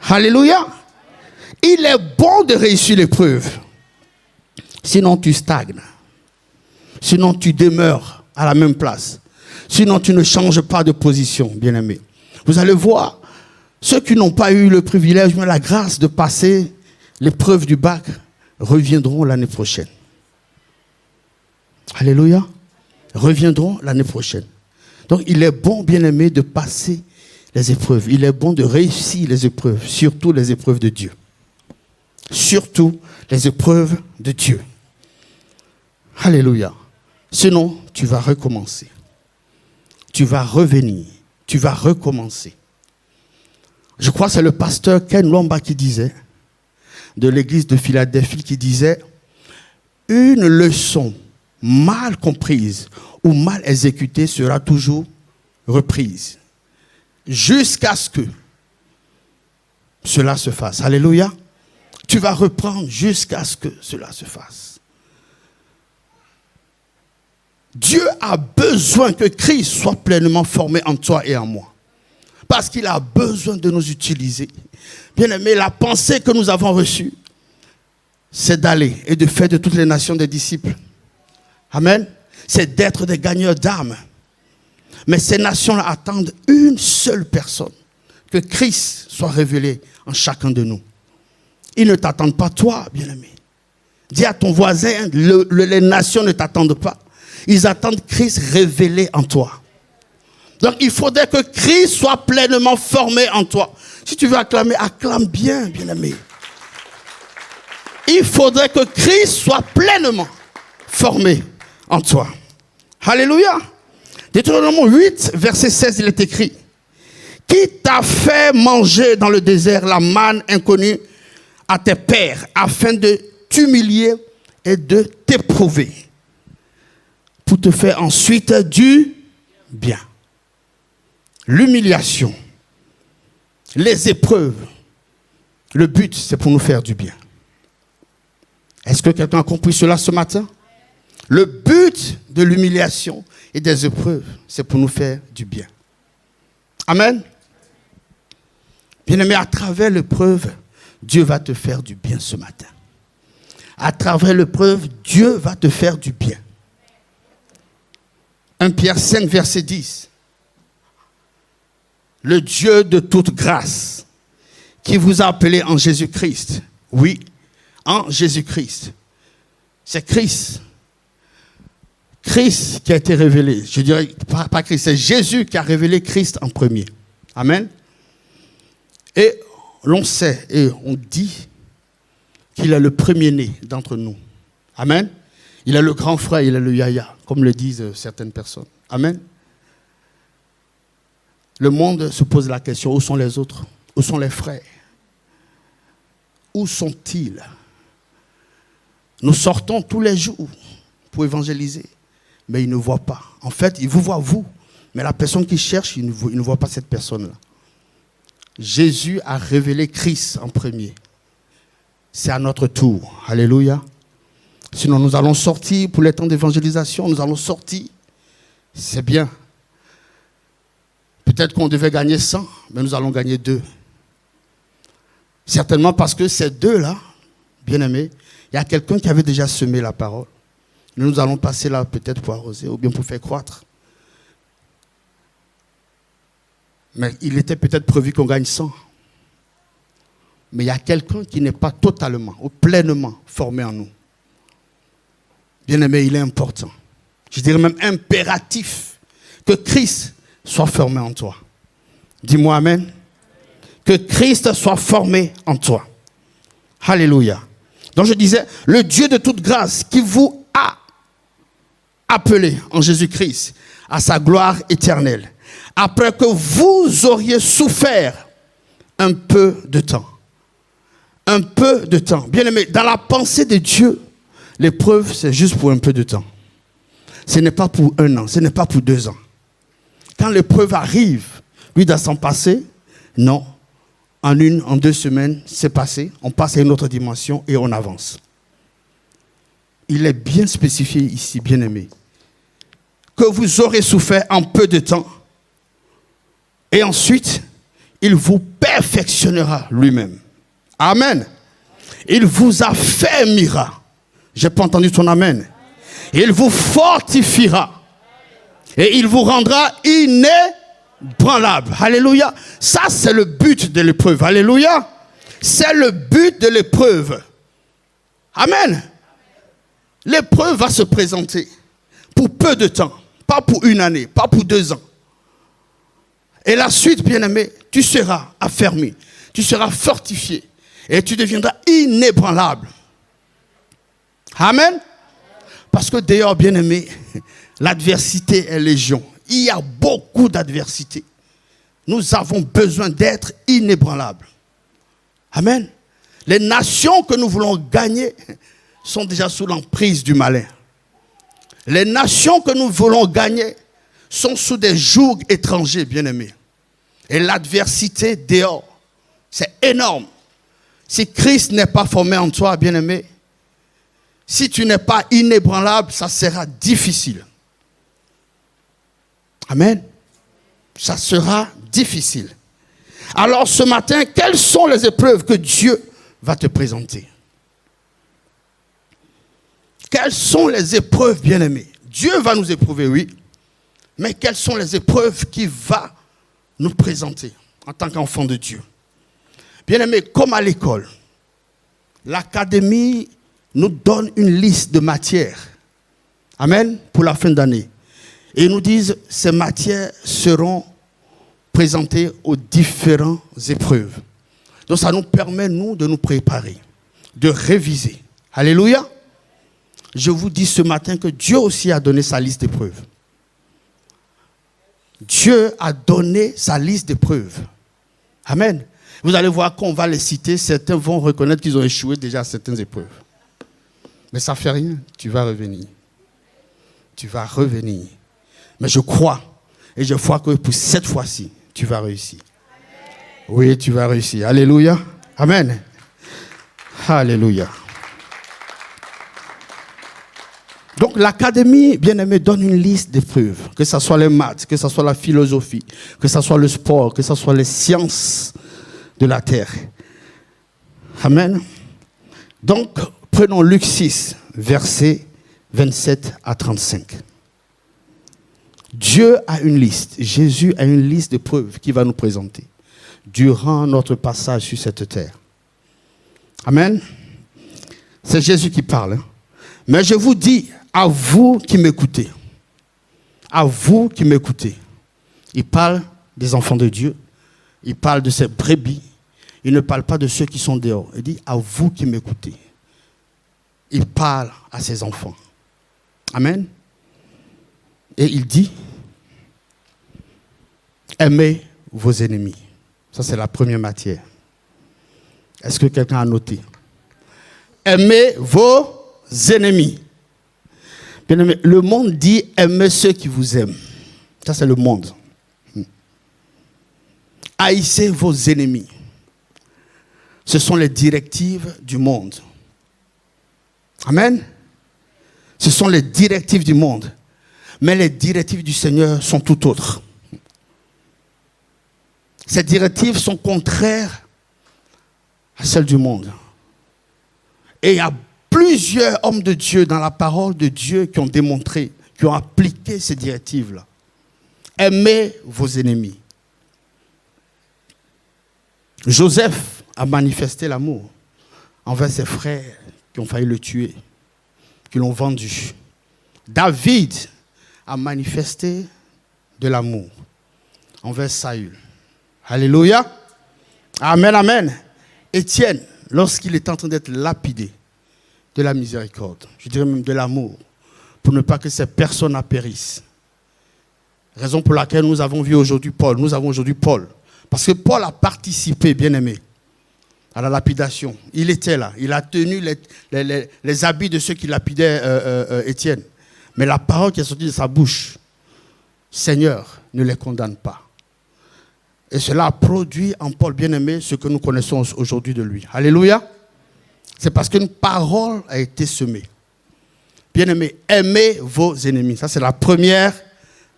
Alléluia. Il est bon de réussir l'épreuve. Sinon, tu stagnes. Sinon, tu demeures à la même place. Sinon, tu ne changes pas de position, bien-aimé. Vous allez voir, ceux qui n'ont pas eu le privilège, mais la grâce de passer l'épreuve du bac, reviendront l'année prochaine. Alléluia. Reviendront l'année prochaine. Donc, il est bon, bien-aimé, de passer les épreuves. Il est bon de réussir les épreuves, surtout les épreuves de Dieu. Surtout les épreuves de Dieu. Alléluia. Sinon, tu vas recommencer. Tu vas revenir. Tu vas recommencer. Je crois que c'est le pasteur Ken Lomba qui disait, de l'église de Philadelphie, qui disait, une leçon mal comprise ou mal exécutée sera toujours reprise. Jusqu'à ce que cela se fasse. Alléluia. Tu vas reprendre jusqu'à ce que cela se fasse. Dieu a besoin que Christ soit pleinement formé en toi et en moi. Parce qu'il a besoin de nous utiliser. Bien-aimé, la pensée que nous avons reçue, c'est d'aller et de faire de toutes les nations des disciples. Amen. C'est d'être des gagneurs d'âmes. Mais ces nations-là attendent une seule personne. Que Christ soit révélé en chacun de nous. Ils ne t'attendent pas toi, bien-aimé. Dis à ton voisin, les nations ne t'attendent pas. Ils attendent Christ révélé en toi. Donc il faudrait que Christ soit pleinement formé en toi. Si tu veux acclamer, acclame bien, bien-aimé. Il faudrait que Christ soit pleinement formé en toi. Alléluia. Deutéronome 8, verset 16, il est écrit. Qui t'a fait manger dans le désert la manne inconnue à tes pères, afin de t'humilier et de t'éprouver, pour te faire ensuite du bien. L'humiliation, les épreuves, le but, c'est pour nous faire du bien. Est-ce que quelqu'un a compris cela ce matin? Le but de l'humiliation et des épreuves, c'est pour nous faire du bien. Amen. Bien-aimé, à travers l'épreuve, Dieu va te faire du bien ce matin. À travers l'épreuve, Dieu va te faire du bien. 1 Pierre 5, verset 10. Le Dieu de toute grâce, qui vous a appelé en Jésus-Christ. Oui, en Jésus-Christ. C'est Christ. Christ qui a été révélé. Je dirais pas Christ, c'est Jésus qui a révélé Christ en premier. Amen. Et l'on sait et on dit qu'il est le premier-né d'entre nous. Amen. Il est le grand frère, il est le yaya, comme le disent certaines personnes. Amen. Le monde se pose la question, où sont les autres? Où sont les frères? Où sont-ils? Nous sortons tous les jours pour évangéliser, mais ils ne voient pas. En fait, ils vous voient vous, mais la personne qui cherche, ils ne voient pas cette personne-là. Jésus a révélé Christ en premier. C'est à notre tour. Alléluia. Sinon, nous allons sortir pour les temps d'évangélisation. Nous allons sortir. C'est bien. Peut-être qu'on devait gagner 100, mais nous allons gagner 2. Certainement parce que ces 2-là, bien aimés, il y a quelqu'un qui avait déjà semé la parole. Nous allons passer là peut-être pour arroser ou bien pour faire croître. Mais il était peut-être prévu qu'on gagne 100. Mais il y a quelqu'un qui n'est pas totalement ou pleinement formé en nous. Bien aimé, il est important. Je dirais même impératif que Christ soit formé en toi. Dis-moi amen. Que Christ soit formé en toi. Alléluia. Donc je disais, le Dieu de toute grâce qui vous a appelé en Jésus-Christ à sa gloire éternelle, après que vous auriez souffert un peu de temps. Un peu de temps. Bien aimé, dans la pensée de Dieu, l'épreuve, c'est juste pour un peu de temps. Ce n'est pas pour 1 an, ce n'est pas pour 2 ans. Quand l'épreuve arrive, lui dans son passé, non. En 1, en 2 semaines, c'est passé. On passe à une autre dimension et on avance. Il est bien spécifié ici, bien aimé, que vous aurez souffert en peu de temps. Et ensuite, il vous perfectionnera lui-même. Amen. Il vous affermira. Je n'ai pas entendu ton amen. Il vous fortifiera. Et il vous rendra inébranlable. Alléluia. Ça, c'est le but de l'épreuve. Alléluia. C'est le but de l'épreuve. Amen. L'épreuve va se présenter pour peu de temps. Pas pour une année, pas pour 2 ans. Et la suite, bien-aimé, tu seras affermi. Tu seras fortifié. Et tu deviendras inébranlable. Amen. Parce que d'ailleurs, bien-aimé, l'adversité est légion. Il y a beaucoup d'adversité. Nous avons besoin d'être inébranlables. Amen. Les nations que nous voulons gagner sont déjà sous l'emprise du malin. Les nations que nous voulons gagner sont sous des jougs étrangers, bien-aimés. Et l'adversité dehors, c'est énorme. Si Christ n'est pas formé en toi, bien-aimé, si tu n'es pas inébranlable, ça sera difficile. Amen. Ça sera difficile. Alors ce matin, quelles sont les épreuves que Dieu va te présenter? Quelles sont les épreuves, bien-aimés? Dieu va nous éprouver, oui. Mais quelles sont les épreuves qu'il va nous présenter en tant qu'enfants de Dieu? Bien-aimés, comme à l'école, l'académie nous donne une liste de matières. Amen. Pour la fin d'année. Et ils nous disent, ces matières seront présentées aux différentes épreuves. Donc ça nous permet, nous, de nous préparer, de réviser. Alléluia. Je vous dis ce matin que Dieu aussi a donné sa liste d'épreuves. Dieu a donné sa liste d'épreuves. Amen. Vous allez voir qu'on va les citer. Certains vont reconnaître qu'ils ont échoué déjà à certaines épreuves. Mais ça ne fait rien. Tu vas revenir. Tu vas revenir. Mais je crois. Et je crois que pour cette fois-ci, tu vas réussir. Oui, tu vas réussir. Alléluia. Amen. Alléluia. Donc l'académie, bien-aimé, donne une liste d'épreuves. Que ce soit les maths, que ce soit la philosophie, que ce soit le sport, que ce soit les sciences de la terre. Amen. Donc, prenons Luc 6, versets 27 à 35. Dieu a une liste. Jésus a une liste d'épreuves qu'il va nous présenter durant notre passage sur cette terre. Amen. C'est Jésus qui parle. Hein? Mais je vous dis, à vous qui m'écoutez, à vous qui m'écoutez, il parle des enfants de Dieu, il parle de ses brebis, il ne parle pas de ceux qui sont dehors. Il dit, à vous qui m'écoutez. Il parle à ses enfants. Amen. Et il dit, aimez vos ennemis. Ça, c'est la première matière. Est-ce que quelqu'un a noté? Aimez vos ennemis. Bien aimé, le monde dit aimez ceux qui vous aiment. Ça, c'est le monde. Haïssez vos ennemis. Ce sont les directives du monde. Amen. Ce sont les directives du monde. Mais les directives du Seigneur sont tout autres. Ces directives sont contraires à celles du monde. Et il y a plusieurs hommes de Dieu dans la parole de Dieu qui ont démontré, qui ont appliqué ces directives-là. Aimez vos ennemis. Joseph a manifesté l'amour envers ses frères qui ont failli le tuer, qui l'ont vendu. David a manifesté de l'amour envers Saül. Alléluia. Amen, amen. Étienne, lorsqu'il est en train d'être lapidé, de la miséricorde, je dirais même de l'amour, pour ne pas que ces personnes périssent. Raison pour laquelle nous avons vu aujourd'hui Paul. Nous avons aujourd'hui Paul. Parce que Paul a participé, bien aimé, à la lapidation. Il était là. Il a tenu les habits de ceux qui lapidaient Étienne. Mais la parole qui est sortie de sa bouche, Seigneur, ne les condamne pas. Et cela a produit en Paul, bien aimé, ce que nous connaissons aujourd'hui de lui. Alléluia. C'est parce qu'une parole a été semée. Bien aimé, aimez vos ennemis. Ça, c'est la première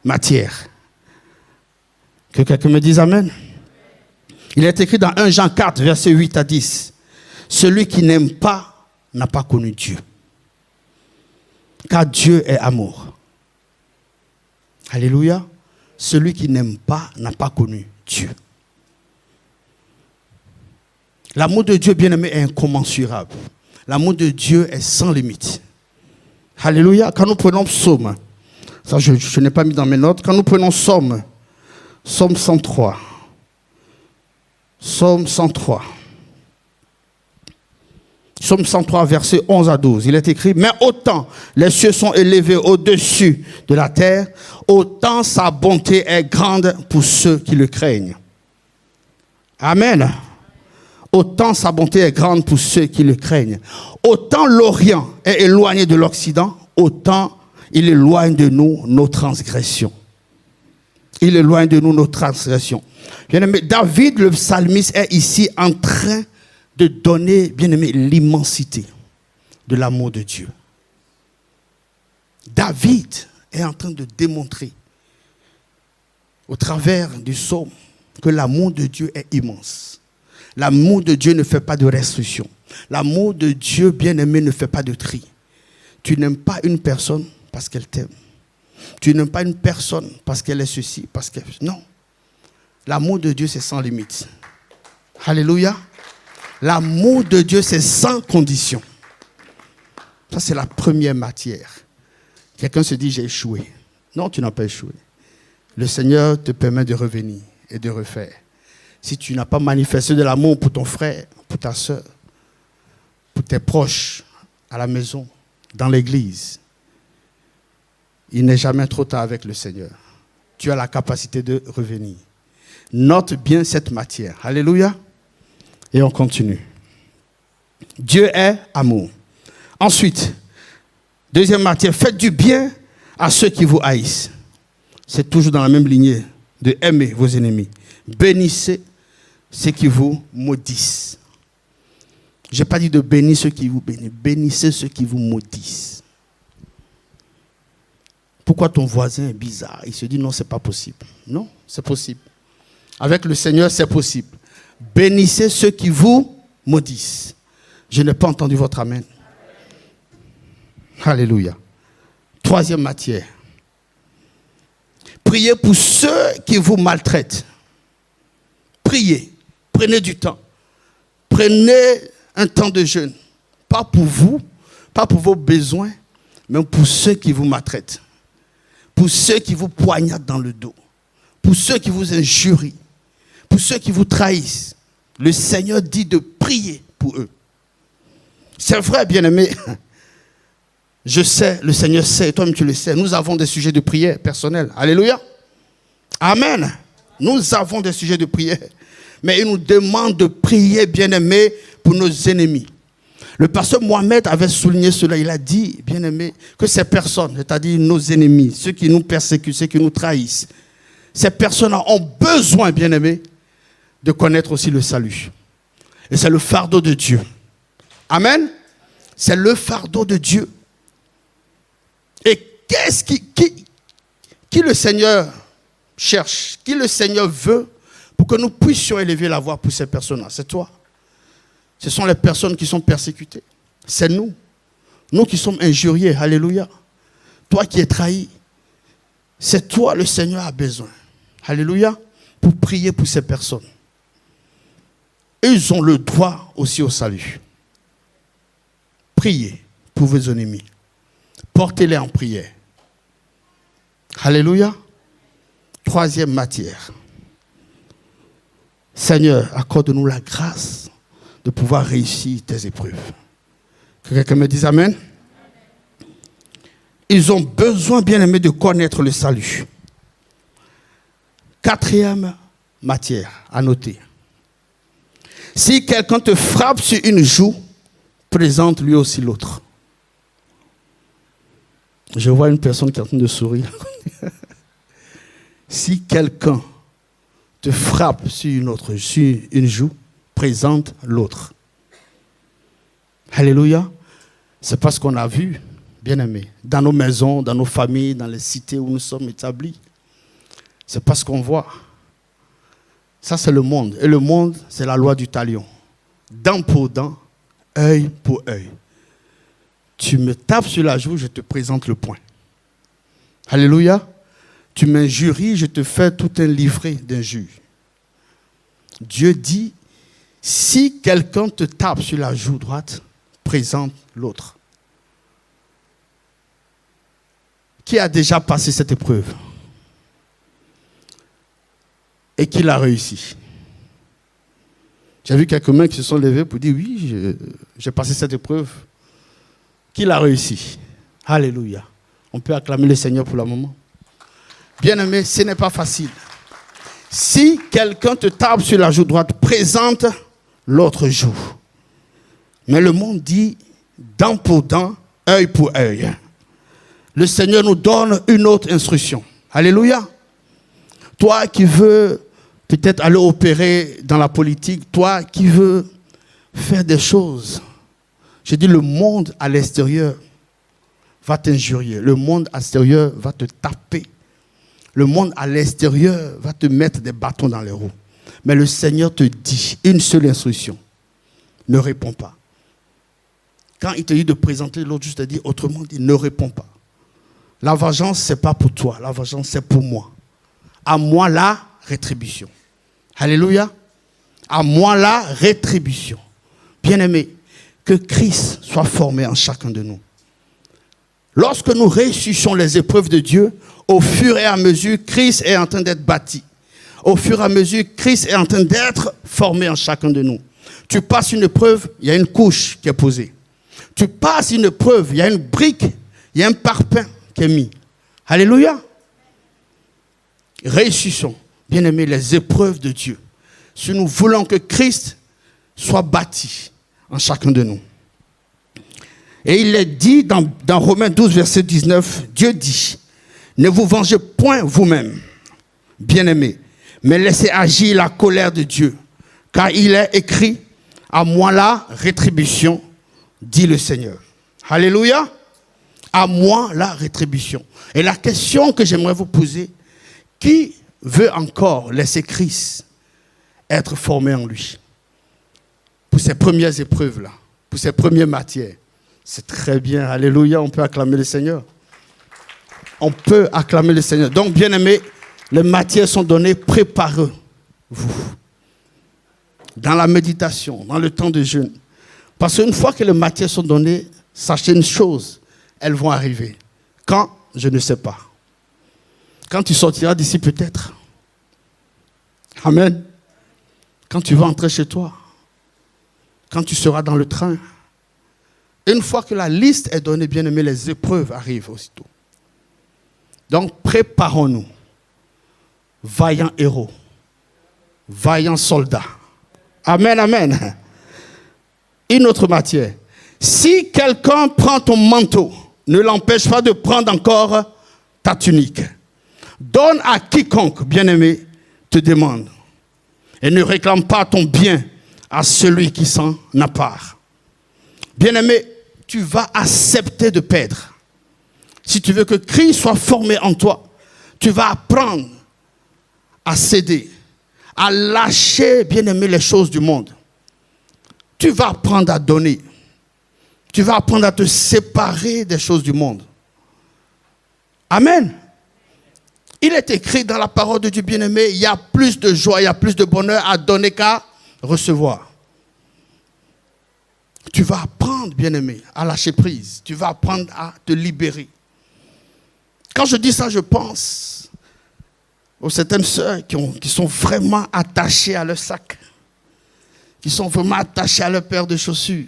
matière. Que quelqu'un me dise amen. Il est écrit dans 1 Jean 4, versets 8 à 10. Celui qui n'aime pas n'a pas connu Dieu. Car Dieu est amour. Alléluia. Celui qui n'aime pas n'a pas connu Dieu. L'amour de Dieu, bien-aimé, est incommensurable. L'amour de Dieu est sans limite. Alléluia. Quand nous prenons Psaume, ça je n'ai pas mis dans mes notes, quand nous prenons Psaume 103, Psaume 103, Psaume 103, versets 11 à 12, il est écrit, mais autant les cieux sont élevés au-dessus de la terre, autant sa bonté est grande pour ceux qui le craignent. Amen. Autant sa bonté est grande pour ceux qui le craignent. Autant l'Orient est éloigné de l'Occident, autant il éloigne de nous nos transgressions. Il éloigne de nous nos transgressions. Bien-aimé, David, le psalmiste, est ici en train de donner, bien-aimé, l'immensité de l'amour de Dieu. David est en train de démontrer au travers du psaume que l'amour de Dieu est immense. L'amour de Dieu ne fait pas de restriction. L'amour de Dieu, bien-aimé, ne fait pas de tri. Tu n'aimes pas une personne parce qu'elle t'aime. Tu n'aimes pas une personne parce qu'elle est ceci, parce qu'elle... Non. L'amour de Dieu, c'est sans limite. Alléluia. L'amour de Dieu, c'est sans condition. Ça, c'est la première matière. Quelqu'un se dit, j'ai échoué. Non, tu n'as pas échoué. Le Seigneur te permet de revenir et de refaire. Si tu n'as pas manifesté de l'amour pour ton frère, pour ta soeur, pour tes proches, à la maison, dans l'église, il n'est jamais trop tard avec le Seigneur. Tu as la capacité de revenir. Note bien cette matière. Alléluia. Et on continue. Dieu est amour. Ensuite, deuxième matière, faites du bien à ceux qui vous haïssent. C'est toujours dans la même lignée de aimer vos ennemis. Bénissez ceux qui vous maudissent. Je n'ai pas dit de bénir ceux qui vous bénissent. Bénissez ceux qui vous maudissent. Pourquoi ton voisin est bizarre? Il se dit non, ce n'est pas possible. Non, c'est possible. Avec le Seigneur, c'est possible. Bénissez ceux qui vous maudissent. Je n'ai pas entendu votre amen. Alléluia. Troisième matière. Priez pour ceux qui vous maltraitent. Priez. Prenez du temps. Prenez un temps de jeûne. Pas pour vous, pas pour vos besoins, mais pour ceux qui vous maltraitent. Pour ceux qui vous poignardent dans le dos. Pour ceux qui vous injurient. Pour ceux qui vous trahissent. Le Seigneur dit de prier pour eux. C'est vrai, bien-aimé. Je sais, le Seigneur sait, et toi-même tu le sais. Nous avons des sujets de prière personnels. Alléluia. Amen. Nous avons des sujets de prière. Mais il nous demande de prier, bien-aimé, pour nos ennemis. Le pasteur Mohamed avait souligné cela. Il a dit, bien-aimé, que ces personnes, c'est-à-dire nos ennemis, ceux qui nous persécutent, ceux qui nous trahissent, ces personnes ont besoin, bien-aimé, de connaître aussi le salut. Et c'est le fardeau de Dieu. Amen. C'est le fardeau de Dieu. Et qu'est-ce qui le Seigneur cherche, qui le Seigneur veut pour que nous puissions élever la voix pour ces personnes-là? C'est toi. Ce sont les personnes qui sont persécutées. C'est nous. Nous qui sommes injuriés. Alléluia. Toi qui es trahi. C'est toi le Seigneur a besoin. Alléluia. Pour prier pour ces personnes. Ils ont le droit aussi au salut. Priez pour vos ennemis. Portez-les en prière. Alléluia. Troisième matière. Seigneur, accorde-nous la grâce de pouvoir réussir tes épreuves. Que quelqu'un me dise amen. Ils ont besoin, bien aimé, de connaître le salut. Quatrième matière à noter. Si quelqu'un te frappe sur une joue, présente lui aussi l'autre. Je vois une personne qui est en train de sourire. Si quelqu'un te frappe sur une joue, présente l'autre. Alléluia. C'est parce qu'on a vu, bien aimé, dans nos maisons, dans nos familles, dans les cités où nous sommes établis. C'est parce qu'on voit. Ça, c'est le monde. Et le monde, c'est la loi du talion. Dent pour dent, œil pour œil. Tu me tapes sur la joue, je te présente le poing. Alléluia. Tu m'injuries, je te fais tout un livret d'injures. Dieu dit, si quelqu'un te tape sur la joue droite, présente l'autre. Qui a déjà passé cette épreuve? Et qui l'a réussi? J'ai vu quelques mains qui se sont levées pour dire, oui, j'ai passé cette épreuve. Qui l'a réussi? Alléluia. On peut acclamer le Seigneur pour le moment. Bien-aimé, ce n'est pas facile. Si quelqu'un te tape sur la joue droite, présente l'autre joue. Mais le monde dit dent pour dent, œil pour œil. Le Seigneur nous donne une autre instruction. Alléluia. Toi qui veux peut-être aller opérer dans la politique, toi qui veux faire des choses, je dis le monde à l'extérieur va t'injurier. Le monde à l'extérieur va te taper. Le monde à l'extérieur va te mettre des bâtons dans les roues. Mais le Seigneur te dit une seule instruction. Ne réponds pas. Quand il te dit de présenter l'autre, je te dis autrement, dit ne réponds pas. La vengeance, ce n'est pas pour toi. La vengeance, c'est pour moi. À moi la rétribution. Alléluia. À moi la rétribution. Bien-aimés, que Christ soit formé en chacun de nous. Lorsque nous réussissons les épreuves de Dieu, au fur et à mesure, Christ est en train d'être bâti. Au fur et à mesure, Christ est en train d'être formé en chacun de nous. Tu passes une épreuve, il y a une couche qui est posée. Tu passes une épreuve, il y a une brique, il y a un parpaing qui est mis. Alléluia. Réussissons, bien-aimés, les épreuves de Dieu. Si nous voulons que Christ soit bâti en chacun de nous. Et il est dit dans Romains 12, verset 19, Dieu dit, ne vous vengez point vous-même, bien-aimés, mais laissez agir la colère de Dieu, car il est écrit, à moi la rétribution, dit le Seigneur. Alléluia. À moi la rétribution. Et la question que j'aimerais vous poser, qui veut encore laisser Christ être formé en lui? Pour ces premières épreuves-là, pour ces premières matières. C'est très bien. Alléluia, on peut acclamer le Seigneur. On peut acclamer le Seigneur. Donc, bien-aimés, les matières sont données, préparez-vous. Dans la méditation, dans le temps de jeûne. Parce qu'une fois que les matières sont données, sachez une chose, elles vont arriver. Quand? Je ne sais pas. Quand tu sortiras d'ici peut-être. Amen. Quand tu vas entrer chez toi. Quand tu seras dans le train. Une fois que la liste est donnée, bien aimé, les épreuves arrivent aussitôt. Donc, préparons-nous. Vaillants héros. Vaillants soldats. Amen, amen. Une autre matière. Si quelqu'un prend ton manteau, ne l'empêche pas de prendre encore ta tunique. Donne à quiconque, bien-aimé, te demande. Et ne réclame pas ton bien à celui qui s'en a part. Bien-aimé, tu vas accepter de perdre. Si tu veux que Christ soit formé en toi, tu vas apprendre à céder, à lâcher, bien-aimé, les choses du monde. Tu vas apprendre à donner. Tu vas apprendre à te séparer des choses du monde. Amen. Il est écrit dans la parole de Dieu, bien-aimé, il y a plus de joie, il y a plus de bonheur à donner qu'à recevoir. Tu vas apprendre, bien-aimé, à lâcher prise. Tu vas apprendre à te libérer. Quand je dis ça, je pense aux certaines sœurs qui sont vraiment attachées à leur sac. Qui sont vraiment attachées à leur paire de chaussures.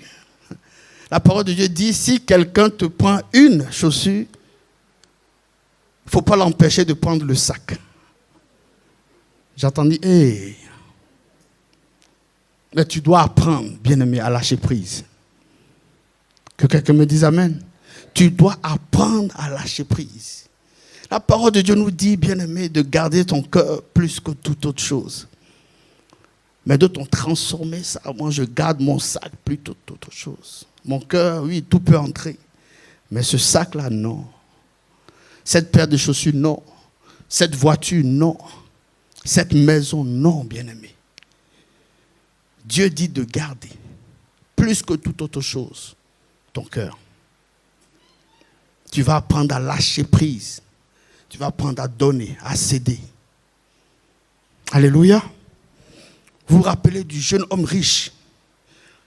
La parole de Dieu dit, si quelqu'un te prend une chaussure, il ne faut pas l'empêcher de prendre le sac. J'entendis, hey. Mais tu dois apprendre, bien-aimé, à lâcher prise. Que quelqu'un me dise amen. Tu dois apprendre à lâcher prise. La parole de Dieu nous dit, bien-aimé, de garder ton cœur plus que toute autre chose. Mais de t'en transformer ça, moi je garde mon sac plutôt qu'autre chose. Mon cœur, oui, tout peut entrer. Mais ce sac-là, non. Cette paire de chaussures, non. Cette voiture, non. Cette maison, non, bien-aimé. Dieu dit de garder, plus que toute autre chose, ton cœur. Tu vas apprendre à lâcher prise. Tu vas apprendre à donner, à céder. Alléluia. Vous vous rappelez du jeune homme riche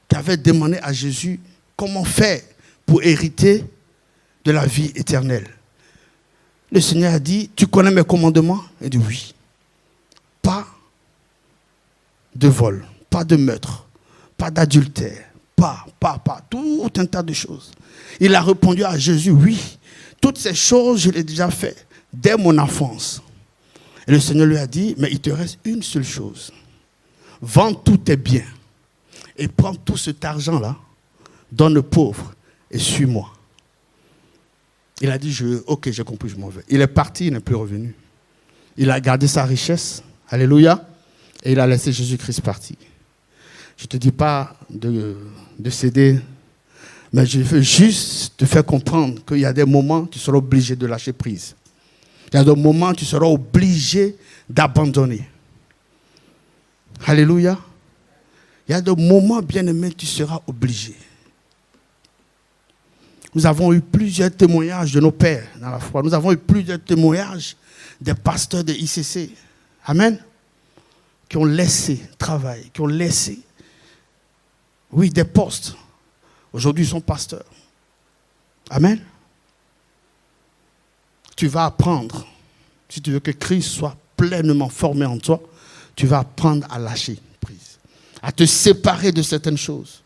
qui avait demandé à Jésus comment faire pour hériter de la vie éternelle. Le Seigneur a dit, tu connais mes commandements? Il dit oui. Pas de vol, pas de meurtre, pas d'adultère, pas, tout un tas de choses. Il a répondu à Jésus, oui, toutes ces choses, je les ai déjà faites dès mon enfance. Et le Seigneur lui a dit, mais il te reste une seule chose. Vends tous tes biens et prends tout cet argent-là, donne le pauvre et suis-moi. Il a dit, ok, j'ai compris, je m'en vais. Il est parti, il n'est plus revenu. Il a gardé sa richesse, alléluia, et il a laissé Jésus-Christ partir. Je ne te dis pas de céder, mais je veux juste te faire comprendre qu'il y a des moments où tu seras obligé de lâcher prise. Il y a des moments où tu seras obligé d'abandonner. Alléluia. Il y a des moments, bien-aimés, tu seras obligé. Nous avons eu plusieurs témoignages de nos pères dans la foi. Nous avons eu plusieurs témoignages des pasteurs de ICC. Amen. Qui ont laissé travail, qui ont laissé, oui, des postes. Aujourd'hui, ils sont pasteurs. Amen. Tu vas apprendre, si tu veux que Christ soit pleinement formé en toi, tu vas apprendre à lâcher prise, à te séparer de certaines choses.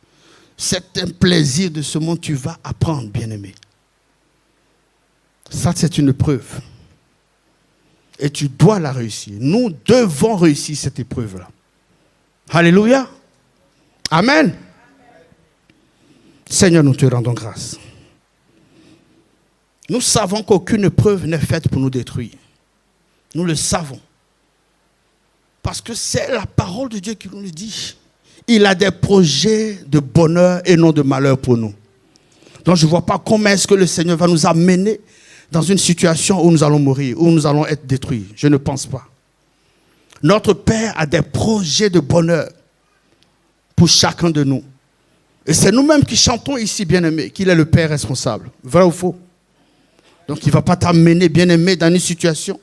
Certains plaisirs de ce monde, tu vas apprendre, bien-aimé. Ça, c'est une épreuve. Et tu dois la réussir. Nous devons réussir cette épreuve-là. Alléluia. Amen. Seigneur, nous te rendons grâce. Nous savons qu'aucune épreuve n'est faite pour nous détruire. Nous le savons. Parce que c'est la parole de Dieu qui nous le dit. Il a des projets de bonheur et non de malheur pour nous. Donc je ne vois pas comment est-ce que le Seigneur va nous amener dans une situation où nous allons mourir, où nous allons être détruits. Je ne pense pas. Notre Père a des projets de bonheur pour chacun de nous. Et c'est nous-mêmes qui chantons ici, bien-aimés, qu'il est le Père responsable. Vrai ou faux? Donc il ne va pas t'amener, bien-aimé, dans une situation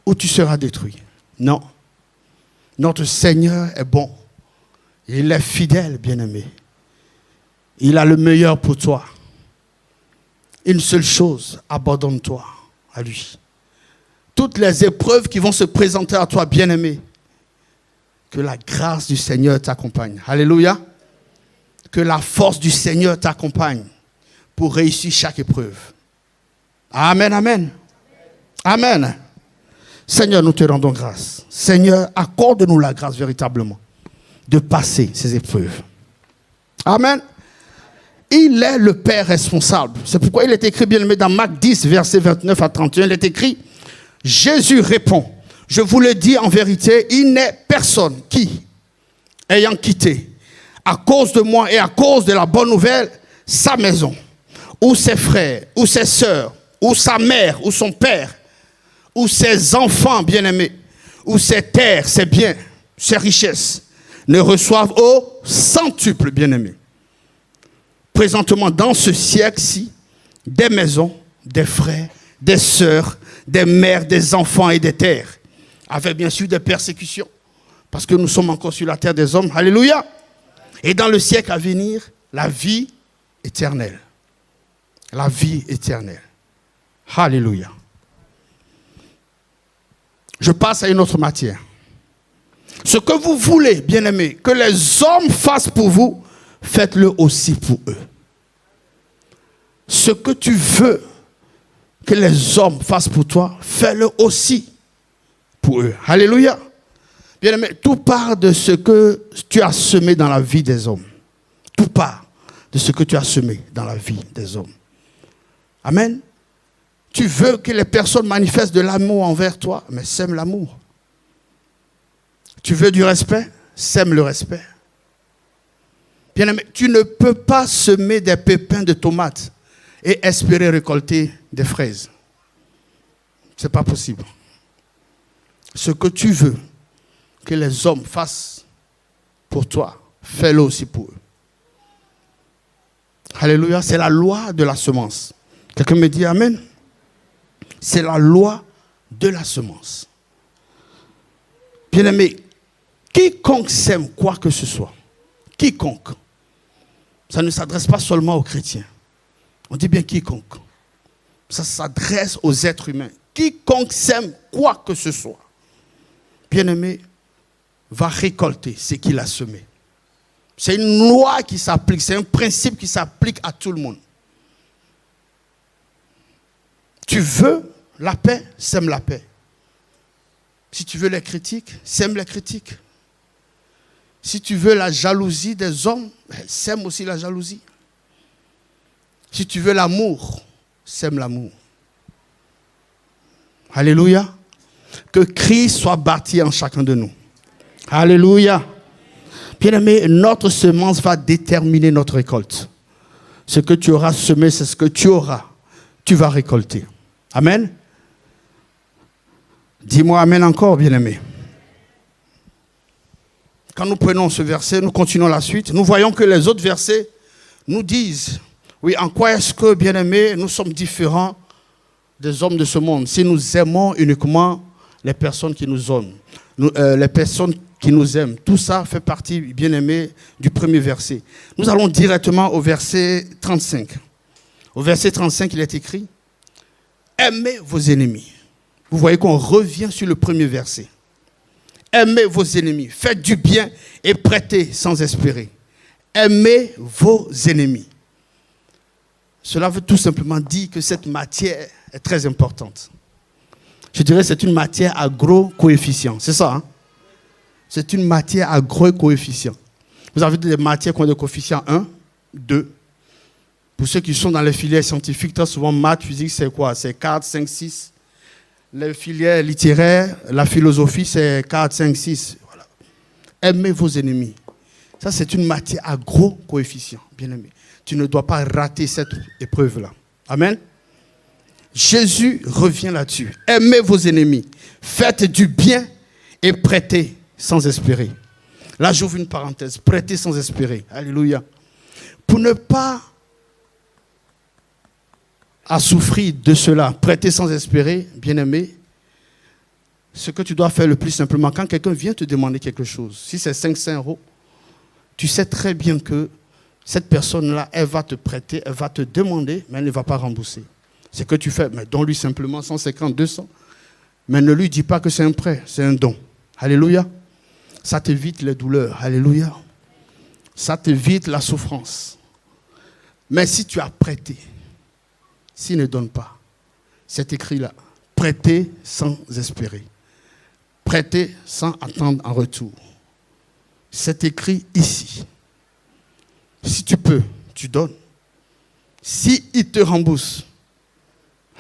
où tu seras détruit. Non. Notre Seigneur est bon. Il est fidèle, bien-aimé. Il a le meilleur pour toi. Une seule chose, abandonne-toi à lui. Toutes les épreuves qui vont se présenter à toi, bien-aimé, que la grâce du Seigneur t'accompagne. Alléluia. Que la force du Seigneur t'accompagne pour réussir chaque épreuve. Amen, amen. Amen. Seigneur, nous te rendons grâce. Seigneur, accorde-nous la grâce véritablement de passer ces épreuves. Amen. Il est le Père responsable. C'est pourquoi il est écrit, bien aimé, dans Marc 10, versets 29 à 31, il est écrit, Jésus répond, je vous le dis en vérité, il n'est personne qui, ayant quitté, à cause de moi et à cause de la bonne nouvelle, sa maison, ou ses frères, ou ses sœurs, ou sa mère, ou son père, ou ses enfants bien-aimés, ou ses terres, ses biens, ses richesses, ne reçoivent au centuple, bien-aimés. Présentement, dans ce siècle-ci, des maisons, des frères, des sœurs, des mères, des enfants et des terres, avec bien sûr des persécutions, parce que nous sommes encore sur la terre des hommes. Alléluia. Et dans le siècle à venir, la vie éternelle. La vie éternelle. Alléluia. Je passe à une autre matière. Ce que vous voulez, bien-aimés, que les hommes fassent pour vous, faites-le aussi pour eux. Ce que tu veux que les hommes fassent pour toi, fais-le aussi pour eux. Alléluia. Bien-aimé, tout part de ce que tu as semé dans la vie des hommes. Tout part de ce que tu as semé dans la vie des hommes. Amen. Tu veux que les personnes manifestent de l'amour envers toi, mais sème l'amour. Tu veux du respect, sème le respect. Bien-aimé, tu ne peux pas semer des pépins de tomates et espérer récolter des fraises. Ce n'est pas possible. Ce que tu veux que les hommes fassent pour toi, fais-le aussi pour eux. Alléluia, c'est la loi de la semence. Quelqu'un me dit Amen? C'est la loi de la semence. Bien-aimé, quiconque sème quoi que ce soit, quiconque, ça ne s'adresse pas seulement aux chrétiens. On dit bien quiconque. Ça s'adresse aux êtres humains. Quiconque sème quoi que ce soit, bien-aimé, va récolter ce qu'il a semé. C'est une loi qui s'applique, c'est un principe qui s'applique à tout le monde. Tu veux la paix, sème la paix. Si tu veux les critiques, sème les critiques. Si tu veux la jalousie des hommes, sème aussi la jalousie. Si tu veux l'amour, sème l'amour. Alléluia. Que Christ soit bâti en chacun de nous. Alléluia. Bien-aimé, notre semence va déterminer notre récolte. Ce que tu auras semé, c'est ce que tu vas récolter. Amen. Dis-moi Amen encore, bien-aimé. Quand nous prenons ce verset, nous continuons la suite. Nous voyons que les autres versets nous disent, oui, en quoi est-ce que, bien-aimé, nous sommes différents des hommes de ce monde, si nous aimons uniquement les personnes qui nous aiment, les personnes qui nous aiment. Tout ça fait partie, bien-aimé, du premier verset. Nous allons directement au verset 35. Au verset 35, il est écrit « Aimez vos ennemis ». Vous voyez qu'on revient sur le premier verset. « Aimez vos ennemis, faites du bien et prêtez sans espérer. Aimez vos ennemis ». Cela veut tout simplement dire que cette matière est très importante. Je dirais que c'est une matière à gros coefficients. C'est ça, hein? C'est une matière à gros coefficients. Vous avez des matières qui ont des coefficients 1, 2. Pour ceux qui sont dans les filières scientifiques, très souvent, maths, physique, c'est quoi? C'est 4, 5, 6. Les filières littéraires, la philosophie, c'est 4, 5, 6. Voilà. Aimez vos ennemis. Ça, c'est une matière à gros coefficients, bien aimé. Tu ne dois pas rater cette épreuve-là. Amen. Jésus revient là-dessus. Aimez vos ennemis. Faites du bien et prêtez sans espérer. Là, j'ouvre une parenthèse. Prêtez sans espérer. Alléluia. Pour ne pas souffrir de cela, prêter sans espérer, bien-aimé, ce que tu dois faire le plus simplement, quand quelqu'un vient te demander quelque chose, si c'est 500 €, tu sais très bien que cette personne-là, elle va te prêter, elle va te demander, mais elle ne va pas rembourser. Ce que tu fais, mais donne-lui simplement 150, 200. Mais ne lui dis pas que c'est un prêt, c'est un don. Alléluia. Ça t'évite les douleurs. Alléluia. Ça t'évite la souffrance. Mais si tu as prêté, s'il ne donne pas, c'est écrit là, prêter sans espérer. Prêter sans attendre en retour. C'est écrit ici. Si tu peux, tu donnes. Si il te rembourse,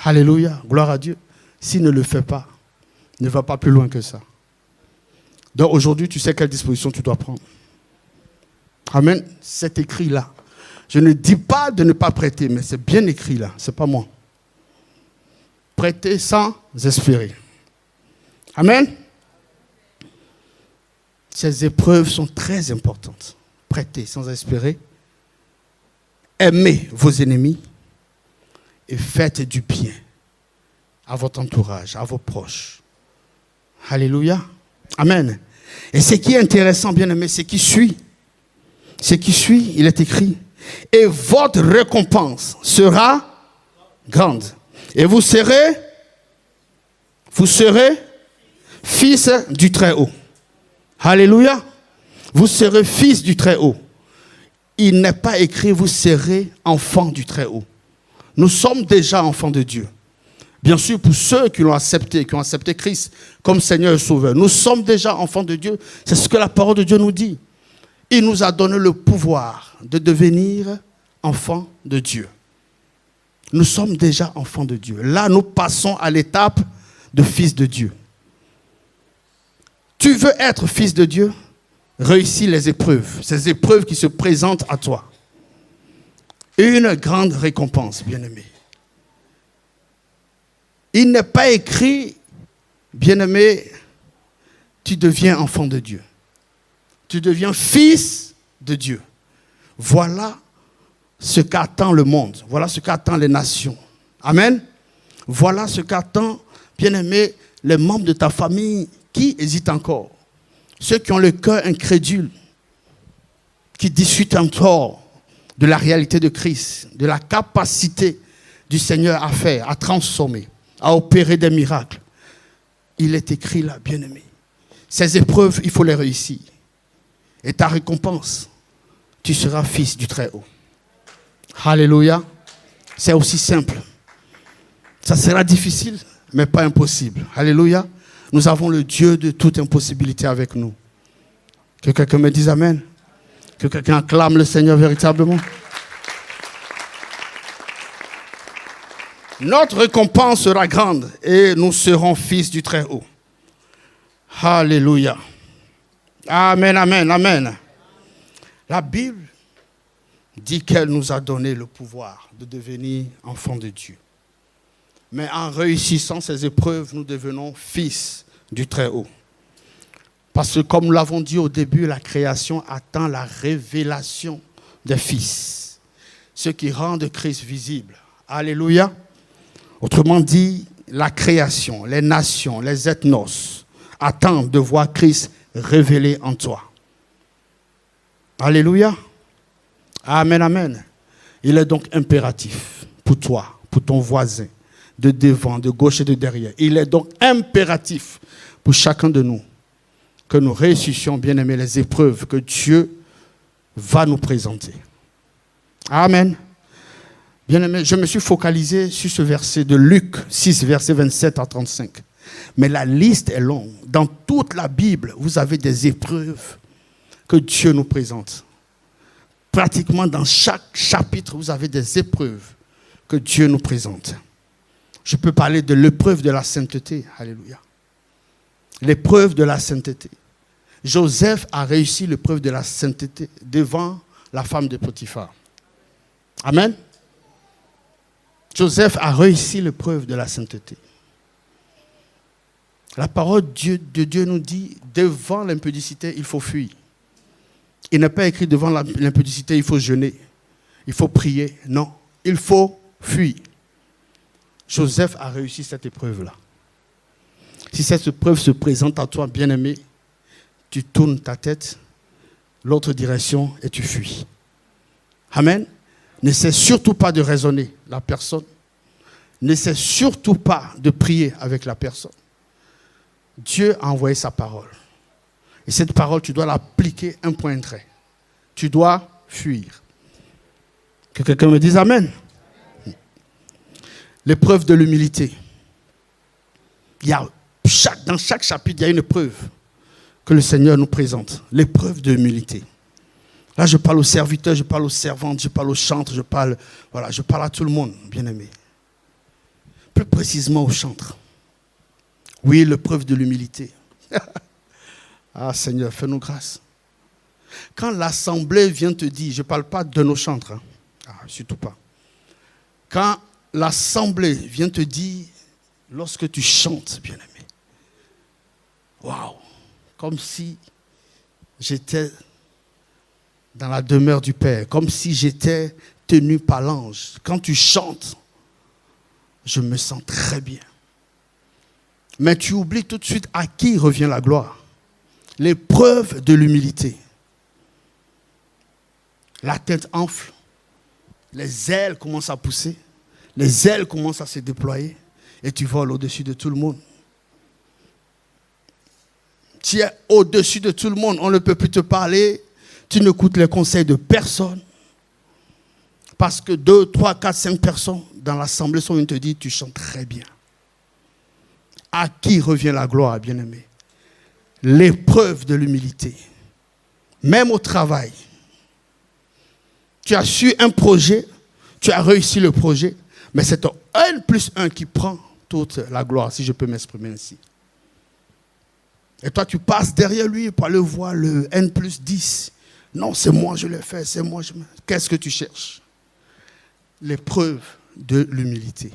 alléluia, gloire à Dieu. S'il ne le fait pas, ne va pas plus loin que ça. Donc aujourd'hui, tu sais quelle disposition tu dois prendre. Amen. C'est écrit là. Je ne dis pas de ne pas prêter, mais c'est bien écrit là. Ce n'est pas moi. Prêter sans espérer. Amen. Ces épreuves sont très importantes. Prêter sans espérer. Aimez vos ennemis et faites du bien à votre entourage, à vos proches. Alléluia. Amen. Et ce qui est intéressant, bien aimé, c'est qui suit. Ce qui suit, il est écrit. Et votre récompense sera grande. Et vous serez fils du Très-Haut. Alléluia. Vous serez fils du Très-Haut. Il n'est pas écrit, vous serez enfants du Très-Haut. Nous sommes déjà enfants de Dieu. Bien sûr, pour ceux qui l'ont accepté, qui ont accepté Christ comme Seigneur et Sauveur, nous sommes déjà enfants de Dieu. C'est ce que la parole de Dieu nous dit. Il nous a donné le pouvoir de devenir enfants de Dieu. Nous sommes déjà enfants de Dieu. Là, nous passons à l'étape de fils de Dieu. Tu veux être fils de Dieu? Réussis les épreuves, ces épreuves qui se présentent à toi. Une grande récompense, bien-aimé. Il n'est pas écrit, bien-aimé, tu deviens enfant de Dieu. Tu deviens fils de Dieu. Voilà ce qu'attend le monde. Voilà ce qu'attend les nations. Amen. Voilà ce qu'attend, bien-aimé, les membres de ta famille qui hésitent encore. Ceux qui ont le cœur incrédule, qui discutent encore de la réalité de Christ, de la capacité du Seigneur à faire, à transformer, à opérer des miracles. Il est écrit là, bien-aimé. Ces épreuves, il faut les réussir. Et ta récompense, tu seras fils du Très-Haut. Alléluia. C'est aussi simple. Ça sera difficile, mais pas impossible. Alléluia. Nous avons le Dieu de toute impossibilité avec nous. Que quelqu'un me dise Amen. Que quelqu'un acclame le Seigneur véritablement. Notre récompense sera grande et nous serons fils du Très-Haut. Alléluia. Amen, amen, amen. La Bible dit qu'elle nous a donné le pouvoir de devenir enfants de Dieu. Mais en réussissant ces épreuves, nous devenons fils du Très-Haut. Parce que comme nous l'avons dit au début, la création attend la révélation des fils. Ce qui rend Christ visible. Alléluia. Autrement dit, la création, les nations, les ethnos attendent de voir Christ révélé en toi. Alléluia. Amen, amen. Il est donc impératif pour toi, pour ton voisin, de devant, de gauche et de derrière. Il est donc impératif pour chacun de nous que nous réussissions, bien aimés, les épreuves que Dieu va nous présenter. Amen. Bien aimé, je me suis focalisé sur ce verset de Luc 6, verset 27 à 35. Mais la liste est longue. Dans toute la Bible, vous avez des épreuves que Dieu nous présente. Pratiquement dans chaque chapitre, vous avez des épreuves que Dieu nous présente. Je peux parler de l'épreuve de la sainteté. Alléluia. L'épreuve de la sainteté. Joseph a réussi l'épreuve de la sainteté devant la femme de Potiphar. Amen. Joseph a réussi l'épreuve de la sainteté. La parole de Dieu nous dit, devant l'impudicité, il faut fuir. Il n'est pas écrit devant l'impudicité, il faut jeûner, il faut prier. Non, il faut fuir. Joseph a réussi cette épreuve-là. Si cette épreuve se présente à toi, bien-aimé, tu tournes ta tête, l'autre direction et tu fuis. Amen. N'essaie surtout pas de raisonner la personne. N'essaie surtout pas de prier avec la personne. Dieu a envoyé sa parole. Et cette parole, tu dois l'appliquer un point trait. Tu dois fuir. Que quelqu'un me dise Amen. L'épreuve de l'humilité. Dans chaque chapitre, il y a une épreuve que le Seigneur nous présente. L'épreuve de l'humilité. Là, je parle aux serviteurs, je parle aux servantes, je parle aux chantres, je parle à tout le monde, bien aimé. Plus précisément aux chantres. Oui, l'épreuve de l'humilité. Ah Seigneur, fais-nous grâce. Quand l'assemblée vient te dire, je ne parle pas de nos chantres, hein. Surtout pas. Quand l'assemblée vient te dire, lorsque tu chantes, bien aimé, waouh, comme si j'étais dans la demeure du Père, comme si j'étais tenu par l'ange. Quand tu chantes, je me sens très bien. Mais tu oublies tout de suite à qui revient la gloire. L'épreuve de l'humilité. La tête enfle, les ailes commencent à pousser, les ailes commencent à se déployer et tu voles au-dessus de tout le monde. Tu es au-dessus de tout le monde, on ne peut plus te parler, tu n'écoutes les conseils de personne. Parce que 2, 3, 4, 5 personnes dans l'assemblée sont venues te dire, tu chantes très bien. À qui revient la gloire, bien-aimé? L'épreuve de l'humilité. Même au travail. Tu as su un projet, tu as réussi le projet, mais c'est ton N+1 qui prend toute la gloire, si je peux m'exprimer ainsi. Et toi, tu passes derrière lui pour aller voir le N+10. Non, c'est moi, je l'ai fait, c'est moi. Qu'est-ce que tu cherches? L'épreuve de l'humilité.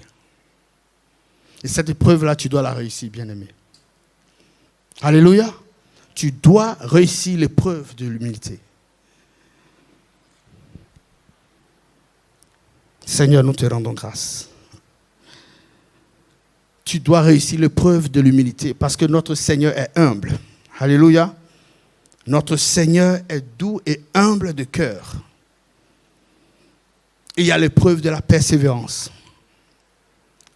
Et cette épreuve-là, tu dois la réussir, bien-aimé. Alléluia. Tu dois réussir l'épreuve de l'humilité. Seigneur, nous te rendons grâce. Tu dois réussir l'épreuve de l'humilité parce que notre Seigneur est humble. Alléluia. Notre Seigneur est doux et humble de cœur. Et il y a l'épreuve de la persévérance.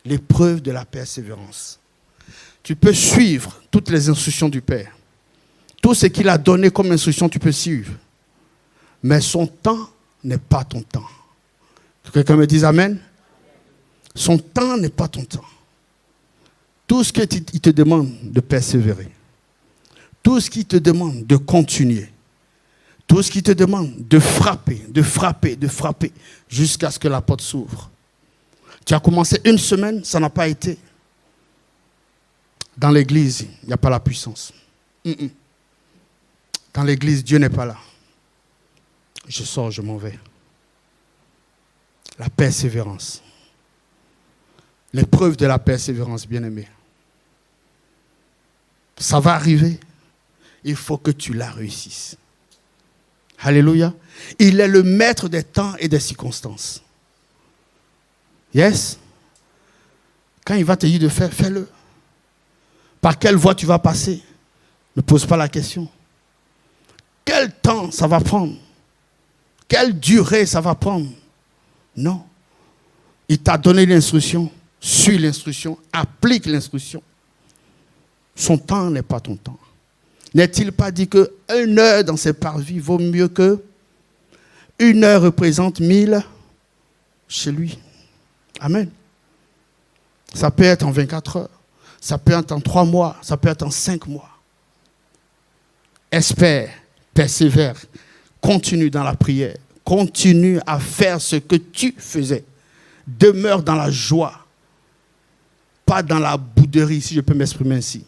L'épreuve de la persévérance. Tu peux suivre toutes les instructions du Père. Tout ce qu'il a donné comme instruction, tu peux suivre. Mais son temps n'est pas ton temps. Quelqu'un me dise Amen? Son temps n'est pas ton temps. Tout ce qu'il te demande de persévérer. Tout ce qu'il te demande de continuer. Tout ce qu'il te demande de frapper, jusqu'à ce que la porte s'ouvre. Tu as commencé une semaine, ça n'a pas été. Dans l'église, il n'y a pas la puissance. Dans l'église, Dieu n'est pas là. Je sors, je m'en vais. La persévérance. L'épreuve de la persévérance, bien-aimé. Ça va arriver. Il faut que tu la réussisses. Alléluia. Il est le maître des temps et des circonstances. Yes. Quand il va te dire de faire, fais-le. Par quelle voie tu vas passer? Ne pose pas la question. Quel temps ça va prendre? Quelle durée ça va prendre? Non. Il t'a donné l'instruction. Suis l'instruction. Applique l'instruction. Son temps n'est pas ton temps. N'est-il pas dit qu'une heure dans ses parvis vaut mieux que 1 heure représente 1000 chez lui? Amen. Ça peut être en 24 heures. Ça peut être en 3 mois. Ça peut être en 5 mois. Espère, persévère, continue dans la prière. Continue à faire ce que tu faisais. Demeure dans la joie. Pas dans la bouderie, si je peux m'exprimer ainsi.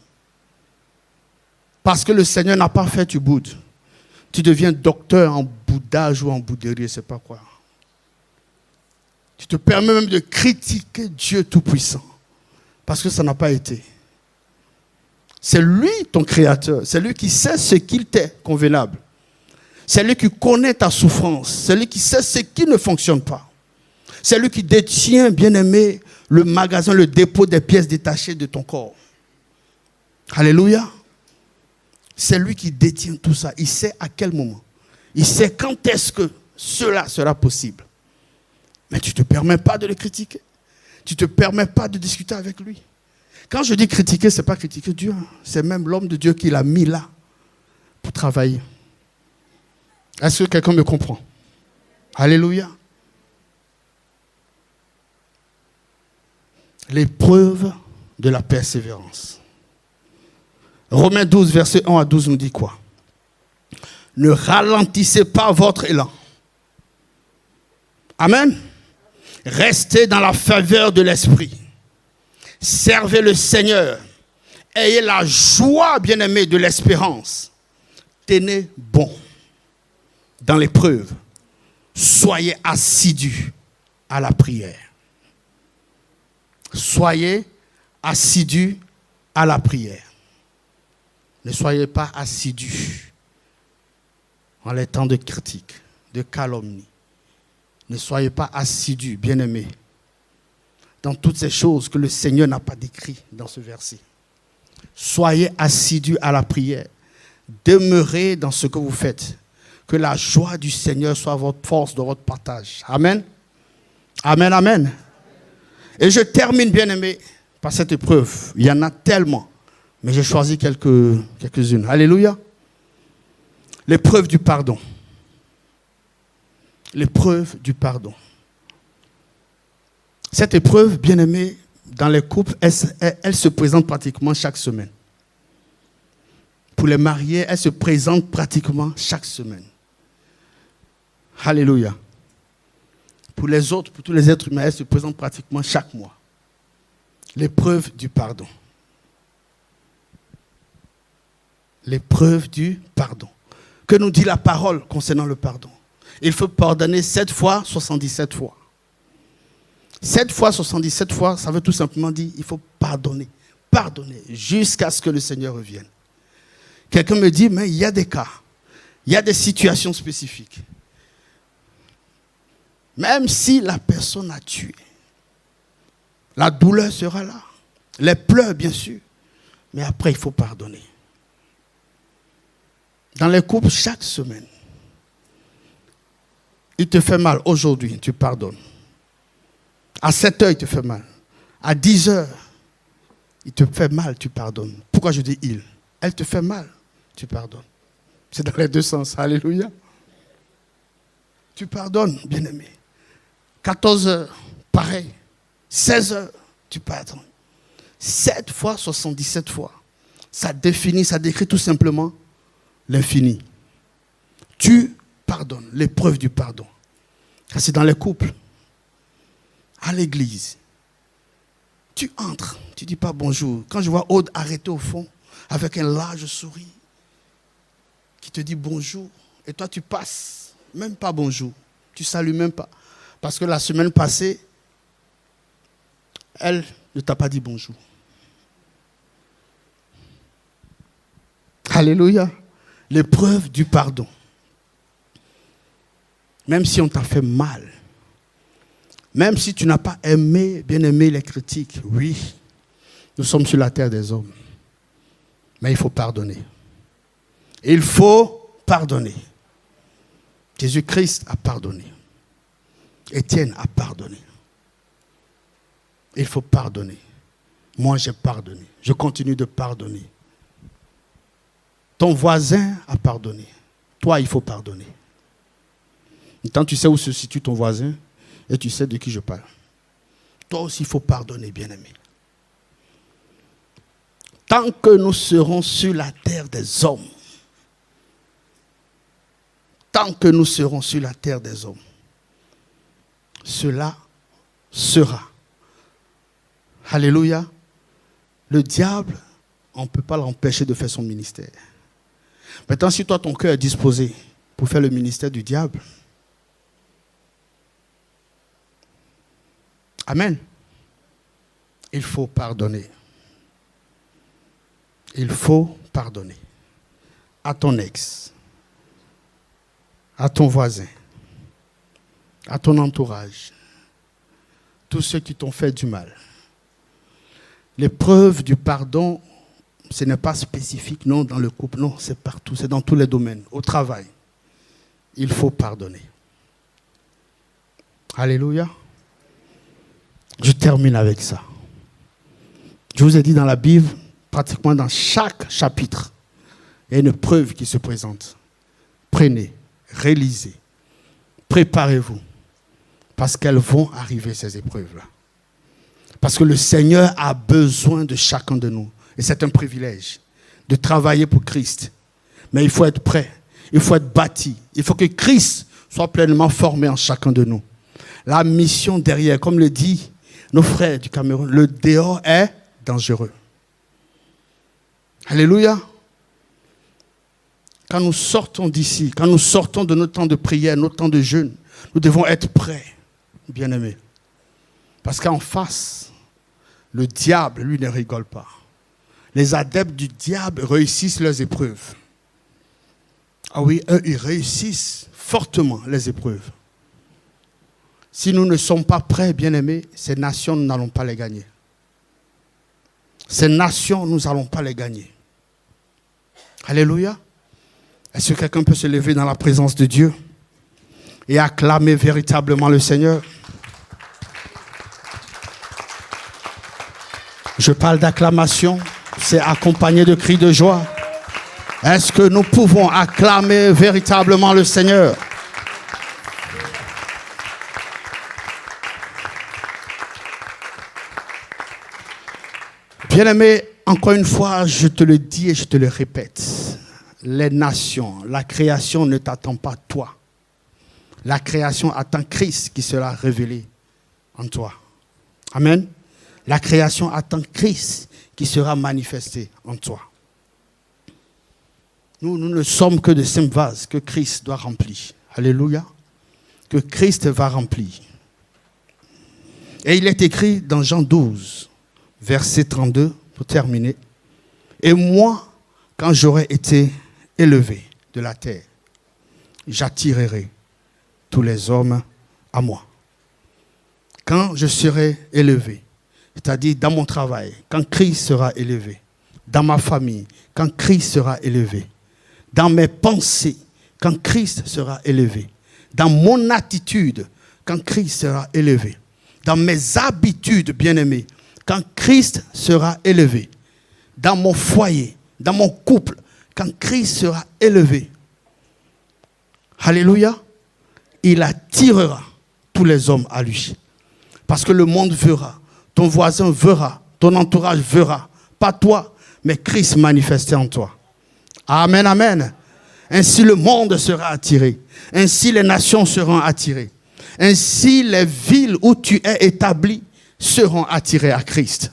Parce que le Seigneur n'a pas fait, tu boudes. Tu deviens docteur en boudage ou en bouderie, je ne sais pas quoi. Tu te permets même de critiquer Dieu Tout-Puissant. Parce que ça n'a pas été. C'est lui ton créateur. C'est lui qui sait ce qu'il t'est convenable. C'est lui qui connaît ta souffrance. C'est lui qui sait ce qui ne fonctionne pas. C'est lui qui détient, bien-aimé, le magasin, le dépôt des pièces détachées de ton corps. Alléluia. C'est lui qui détient tout ça. Il sait à quel moment. Il sait quand est-ce que cela sera possible. Mais tu ne te permets pas de le critiquer. Tu ne te permets pas de discuter avec lui. Quand je dis critiquer, ce n'est pas critiquer Dieu. C'est même l'homme de Dieu qui l'a mis là pour travailler. Est-ce que quelqu'un me comprend? Alléluia. L'épreuve de la persévérance. Romains 12, verset 1 à 12 nous dit quoi? Ne ralentissez pas votre élan. Amen. Restez dans la faveur de l'esprit. Servez le Seigneur. Ayez la joie, bien-aimés, de l'espérance. Tenez bon dans l'épreuve. Soyez assidus à la prière. Soyez assidus à la prière. Ne soyez pas assidus en les temps de critique, de calomnie. Ne soyez pas assidus, bien-aimés, dans toutes ces choses que le Seigneur n'a pas décrites dans ce verset. Soyez assidus à la prière. Demeurez dans ce que vous faites. Que la joie du Seigneur soit votre force de votre partage. Amen. Amen, amen. Et je termine, bien-aimés, par cette épreuve. Il y en a tellement. Mais j'ai choisi quelques-unes. Alléluia. L'épreuve du pardon. L'épreuve du pardon. Cette épreuve, bien aimée, dans les couples, elle se présente pratiquement chaque semaine. Pour les mariés, elle se présente pratiquement chaque semaine. Alléluia. Pour les autres, pour tous les êtres humains, elle se présente pratiquement chaque mois. L'épreuve du pardon. L'épreuve du pardon. Que nous dit la parole concernant le pardon? Il faut pardonner 7 fois, 77 fois. 7 fois, 77 fois, ça veut tout simplement dire il faut pardonner. Pardonner jusqu'à ce que le Seigneur revienne. Quelqu'un me dit, mais il y a des cas, il y a des situations spécifiques. Même si la personne a tué, la douleur sera là. Les pleurs, bien sûr. Mais après, il faut pardonner. Dans les couples, chaque semaine, il te fait mal aujourd'hui, tu pardonnes. À 7 heures, il te fait mal. À 10 heures, il te fait mal, tu pardonnes. Pourquoi je dis il? Elle te fait mal, tu pardonnes. C'est dans les deux sens. Alléluia. Tu pardonnes, bien-aimé. 14 heures, pareil. 16 heures, tu pardonnes. 7 fois, 77 fois. Ça décrit tout simplement l'infini. Tu pardonnes, l'épreuve du pardon. Ça, c'est dans les couples. À l'église. Tu entres, tu ne dis pas bonjour. Quand je vois Aude arrêtée au fond, avec un large sourire, qui te dit bonjour, et toi tu passes, même pas bonjour. Tu ne salues même pas. Parce que la semaine passée, elle ne t'a pas dit bonjour. Alléluia. L'épreuve du pardon. Même si on t'a fait mal, même si tu n'as pas aimé, bien aimé les critiques, oui, nous sommes sur la terre des hommes. Mais il faut pardonner. Il faut pardonner. Jésus-Christ a pardonné. Étienne a pardonné. Il faut pardonner. Moi, j'ai pardonné. Je continue de pardonner. Ton voisin a pardonné. Toi, il faut pardonner. Maintenant, tu sais où se situe ton voisin et tu sais de qui je parle. Toi aussi, il faut pardonner, bien-aimé. Tant que nous serons sur la terre des hommes, tant que nous serons sur la terre des hommes, cela sera. Alléluia. Le diable, on ne peut pas l'empêcher de faire son ministère. Maintenant, si toi, ton cœur est disposé pour faire le ministère du diable, amen. Il faut pardonner. Il faut pardonner. À ton ex, à ton voisin, à ton entourage, tous ceux qui t'ont fait du mal. L'épreuve du pardon, ce n'est pas spécifique, non, dans le couple, non, c'est partout, c'est dans tous les domaines. Au travail, il faut pardonner. Alléluia. Je termine avec ça. Je vous ai dit dans la Bible, pratiquement dans chaque chapitre, il y a une preuve qui se présente. Prenez, réalisez, préparez-vous, parce qu'elles vont arriver, ces épreuves-là. Parce que le Seigneur a besoin de chacun de nous. Et c'est un privilège de travailler pour Christ. Mais il faut être prêt, il faut être bâti. Il faut que Christ soit pleinement formé en chacun de nous. La mission derrière, comme le dit nos frères du Cameroun, le dehors est dangereux. Alléluia. Quand nous sortons d'ici, quand nous sortons de notre temps de prière, notre temps de jeûne, nous devons être prêts, bien-aimés. Parce qu'en face, le diable, lui, ne rigole pas. Les adeptes du diable réussissent leurs épreuves. Ah oui, eux, ils réussissent fortement les épreuves. Si nous ne sommes pas prêts, bien-aimés, ces nations, nous n'allons pas les gagner. Ces nations, nous n'allons pas les gagner. Alléluia. Est-ce que quelqu'un peut se lever dans la présence de Dieu et acclamer véritablement le Seigneur? Je parle d'acclamation, c'est accompagné de cris de joie. Est-ce que nous pouvons acclamer véritablement le Seigneur? Bien-aimé, encore une fois, je te le dis et je te le répète. Les nations, la création ne t'attend pas toi. La création attend Christ qui sera révélé en toi. Amen. La création attend Christ qui sera manifesté en toi. Nous ne sommes que de simples vases que Christ doit remplir. Alléluia. Que Christ va remplir. Et il est écrit dans Jean 12, verset 32, pour terminer. Et moi, quand j'aurai été élevé de la terre, j'attirerai tous les hommes à moi. Quand je serai élevé, c'est-à-dire dans mon travail, quand Christ sera élevé, dans ma famille, quand Christ sera élevé, dans mes pensées, quand Christ sera élevé, dans mon attitude, quand Christ sera élevé, dans mes habitudes, bien-aimés, quand Christ sera élevé, dans mon foyer, dans mon couple, quand Christ sera élevé, alléluia, il attirera tous les hommes à lui. Parce que le monde verra, ton voisin verra, ton entourage verra, pas toi, mais Christ manifesté en toi. Amen, amen. Ainsi le monde sera attiré. Ainsi les nations seront attirées. Ainsi les villes où tu es établi seront attirées à Christ.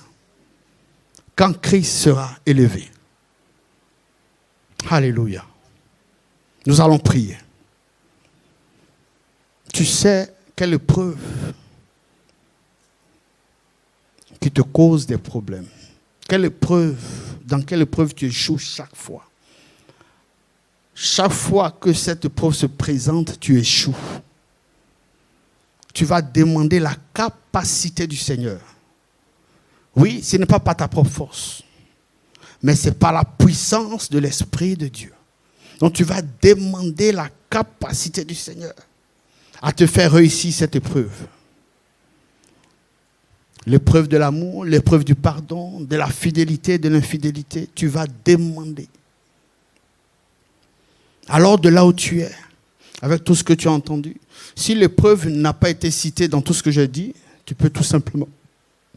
Quand Christ sera élevé. Alléluia. Nous allons prier. Tu sais quelle épreuve qui te cause des problèmes. Quelle épreuve, dans quelle épreuve tu échoues chaque fois. Chaque fois que cette épreuve se présente, tu échoues. Tu vas demander la capacité du Seigneur. Oui, ce n'est pas par ta propre force, mais c'est par la puissance de l'Esprit de Dieu. Donc tu vas demander la capacité du Seigneur à te faire réussir cette épreuve. L'épreuve de l'amour, l'épreuve du pardon, de la fidélité, de l'infidélité, tu vas demander. Alors de là où tu es, avec tout ce que tu as entendu, si l'épreuve n'a pas été citée dans tout ce que j'ai dit, tu peux tout simplement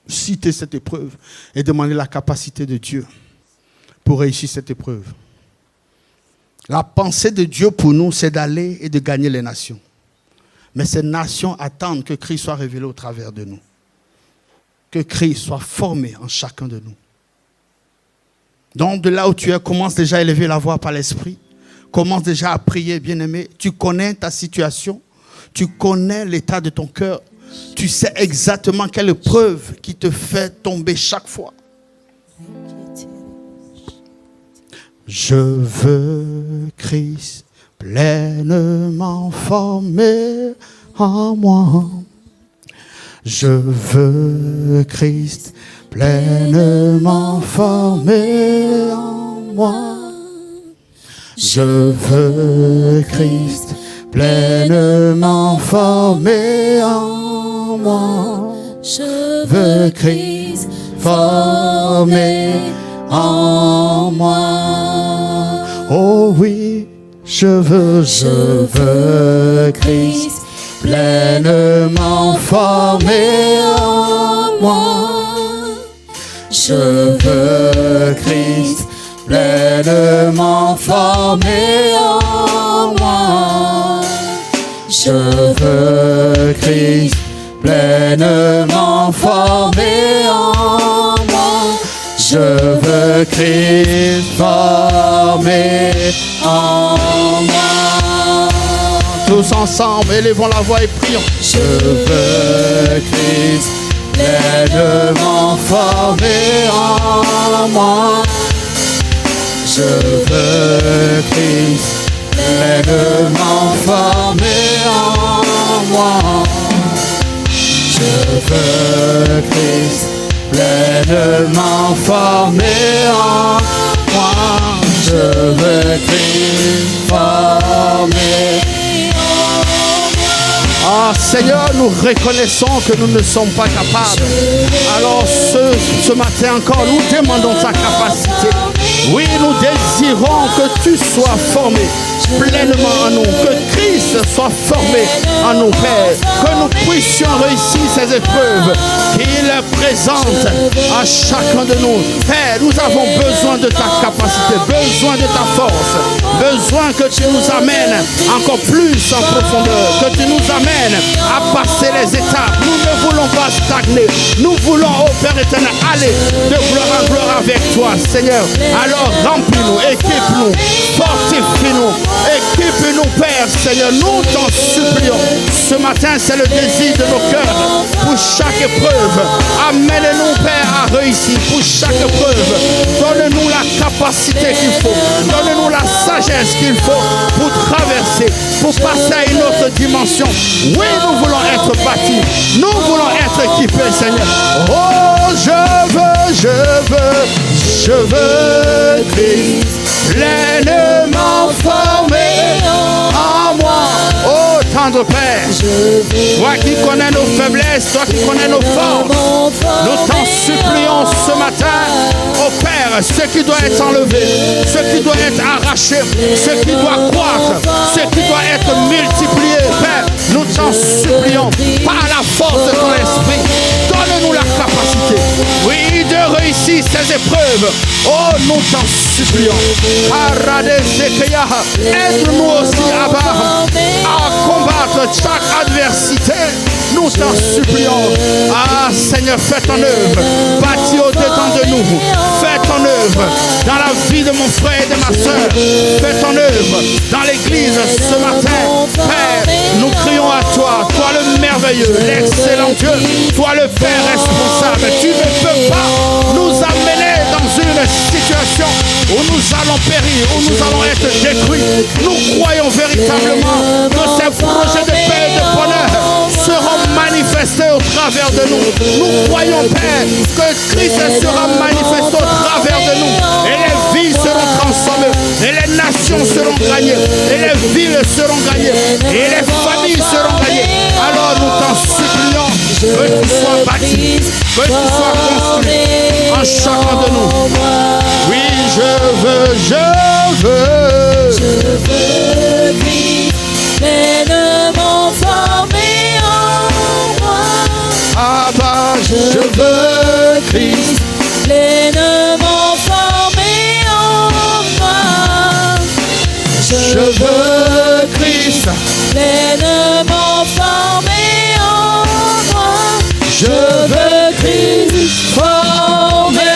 citer cette épreuve et demander la capacité de Dieu pour réussir cette épreuve. La pensée de Dieu pour nous, c'est d'aller et de gagner les nations. Mais ces nations attendent que Christ soit révélé au travers de nous. Que Christ soit formé en chacun de nous. Donc de là où tu es, commence déjà à élever la voix par l'Esprit. Commence déjà à prier, bien-aimé. Tu connais ta situation. Tu connais l'état de ton cœur. Tu sais exactement quelle épreuve qui te fait tomber chaque fois. Je veux Christ pleinement formé en moi. Je veux Christ pleinement formé en moi. Je veux Christ pleinement formé en moi. Je veux Christ formé en moi. Oh oui, je veux Christ pleinement formé en moi. Je veux Christ pleinement formé en moi. Je veux Christ pleinement formé en moi. Je veux Christ formé en moi. Tous ensemble, élevons la voix et prions. Je veux Christ pleinement formé en moi. Je veux Christ pleinement formé en moi. Je veux Christ pleinement formé en moi. Je veux Christ formé. Ah Seigneur, nous reconnaissons que nous ne sommes pas capables. Alors ce matin encore, nous demandons ta capacité. Oui, nous désirons que tu sois formé pleinement en nous, que Christ soit formé en nous, Père, que nous puissions réussir ces épreuves qu'il présente à chacun de nous. Père, nous avons besoin de ta capacité, besoin de ta force, besoin que tu nous amènes encore plus en profondeur, que tu nous amènes à passer les étapes. Nous ne voulons pas stagner, nous voulons, ô Père éternel, aller de gloire en gloire avec toi, Seigneur. Alors remplis-nous, équipe-nous, fortifie-nous, équipe-nous, Père, Seigneur. Nous t'en supplions ce matin, c'est le désir de nos cœurs. Pour chaque épreuve, amène-nous, Père, à réussir. Pour chaque épreuve, donne-nous la capacité qu'il faut. Donne-nous la sagesse qu'il faut pour traverser, pour passer à une autre dimension. Oui, nous voulons être bâtis. Nous voulons être équipés, Seigneur. Oh, je veux Christ pleinement formé en moi. Oh, tendre Père, toi qui connais nos faiblesses, toi qui connais nos forces, nous t'en supplions ce matin, oh Père, ce qui doit être enlevé, ce qui doit être arraché, ce qui doit croître, ce qui doit être multiplié, Père, nous t'en supplions, par la force de ton esprit, donne-nous la capacité, oui, de réussir ces épreuves. Oh, nous t'en supplions. Aide-nous aussi à combattre chaque adversité. Nous t'en supplions. Ah, Seigneur, fais ton œuvre. Bâtis au-dedans de nous. Fais ton œuvre dans la vie de mon frère et de ma soeur. Fais ton œuvre dans l'église ce matin. Père, nous crions à toi. Toi le merveilleux, l'excellent Dieu. Toi le Père responsable. Tu ne peux pas nous amener dans une situation où nous allons périr, où nous allons être détruits. Nous croyons véritablement que ces projets de paix et de bonheur seront manifestés au travers de nous. Nous croyons, Père, que Christ sera manifesté au travers de nous. Et les vies seront transformées. Et les nations seront gagnées. Et les villes seront gagnées. Et les familles seront gagnées. Alors nous t'en supplions que tu sois bâti, que tu sois construit en chacun de nous. Oui, je veux Christ pleinement formé en moi. Ah bah, je veux Christ pleinement formé en moi. Je veux Christ pleinement formé en moi. Je veux Christ formé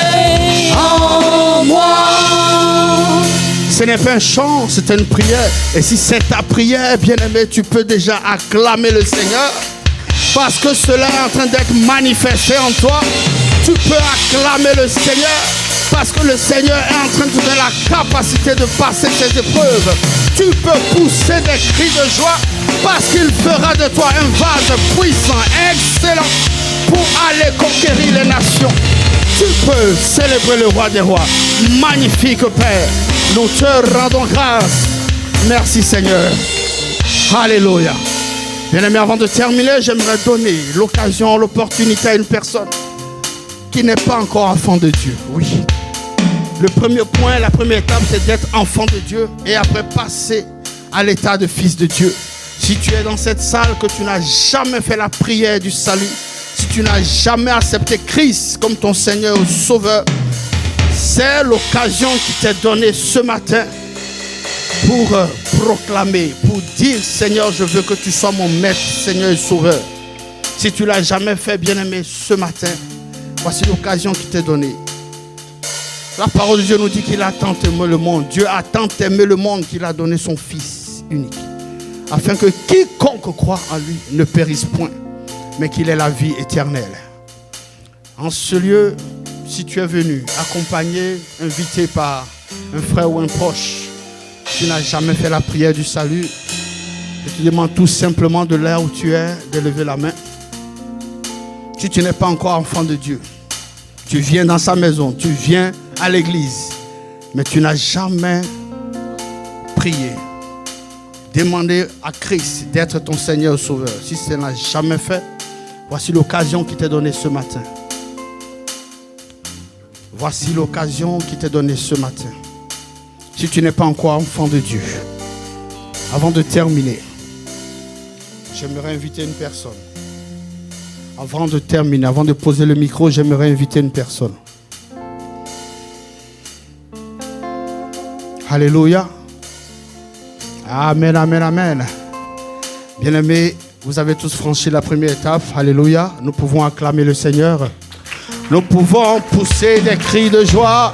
en moi. Ce n'est pas un chant, c'est une prière. Et si c'est ta prière, bien-aimé, tu peux déjà acclamer le Seigneur. Parce que cela est en train d'être manifesté en toi. Tu peux acclamer le Seigneur. Parce que le Seigneur est en train de te donner la capacité de passer ces épreuves. Tu peux pousser des cris de joie. Parce qu'il fera de toi un vase puissant, excellent, pour aller conquérir les nations. Tu peux célébrer le roi des rois. Magnifique Père. Nous te rendons grâce. Merci Seigneur. Alléluia. Bien-aimé, avant de terminer, j'aimerais donner l'occasion, l'opportunité à une personne qui n'est pas encore enfant de Dieu. Oui. Le premier point, la première étape, c'est d'être enfant de Dieu et après passer à l'état de fils de Dieu. Si tu es dans cette salle, que tu n'as jamais fait la prière du salut, si tu n'as jamais accepté Christ comme ton Seigneur ou Sauveur, c'est l'occasion qui t'est donnée ce matin pour proclamer, pour dire Seigneur, je veux que tu sois mon maître, Seigneur et Sauveur. Si tu ne l'as jamais fait, bien-aimé, ce matin, voici l'occasion qui t'est donnée. La parole de Dieu nous dit qu'il a tant aimé le monde. Dieu a tant aimé le monde qu'il a donné son Fils unique, afin que quiconque croit en lui ne périsse point, mais qu'il ait la vie éternelle. En ce lieu, si tu es venu, accompagné, invité par un frère ou un proche, tu n'as jamais fait la prière du salut, je te demande tout simplement de là où tu es, de lever la main. Si tu n'es pas encore enfant de Dieu, tu viens dans sa maison, tu viens à l'église, mais tu n'as jamais prié. Demandez à Christ d'être ton Seigneur Sauveur. Si ce n'est jamais fait, voici l'occasion qui t'est donnée ce matin. Voici l'occasion qui t'est donnée ce matin. Si tu n'es pas encore enfant de Dieu, avant de terminer, j'aimerais inviter une personne. Avant de terminer, avant de poser le micro, j'aimerais inviter une personne. Alléluia. Amen, amen, amen. Bien-aimés, vous avez tous franchi la première étape. Alléluia. Nous pouvons acclamer le Seigneur. Nous pouvons pousser des cris de joie.